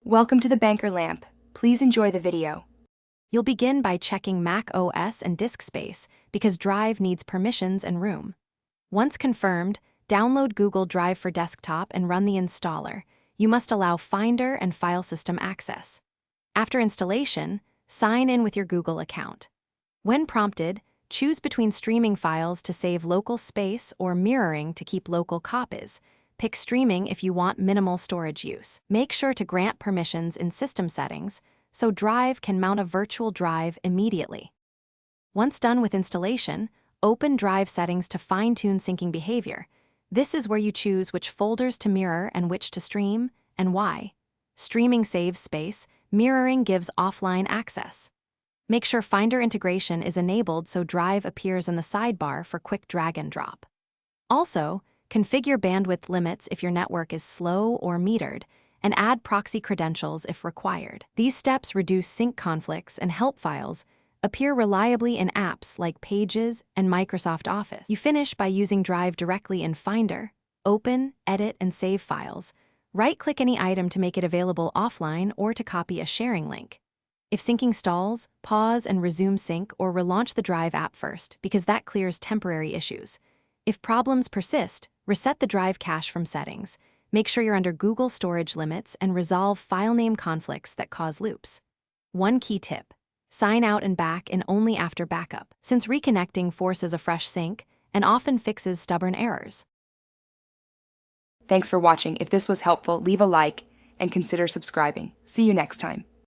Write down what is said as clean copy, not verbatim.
Welcome to the Banker Lamp. Please enjoy the video. You'll begin by checking Mac OS and disk space because Drive needs permissions and room. Once confirmed, download Google Drive for desktop and run the installer. You must allow Finder and file system access. After installation, sign in with your Google account. When prompted, choose between streaming files to save local space or mirroring to keep local copies. Pick streaming if you want minimal storage use. Make sure to grant permissions in System Settings so Drive can mount a virtual drive immediately. Once done with installation, open Drive settings to fine-tune syncing behavior. This is where you choose which folders to mirror and which to stream, and why. Streaming saves space, mirroring gives offline access. Make sure Finder integration is enabled so Drive appears in the sidebar for quick drag and drop. Also, configure bandwidth limits if your network is slow or metered, and add proxy credentials if required. These steps reduce sync conflicts and help files appear reliably in apps like Pages and Microsoft Office. You finish by using Drive directly in Finder, open, edit, and save files. Right-click any item to make it available offline or to copy a sharing link. If syncing stalls, pause and resume sync or relaunch the Drive app first because that clears temporary issues. If problems persist, reset the Drive cache from settings. Make sure you're under Google storage limits and resolve file name conflicts that cause loops. One key tip: sign out and back in only after backup, since reconnecting forces a fresh sync and often fixes stubborn errors. Thanks for watching. If this was helpful, leave a like and consider subscribing. See you next time.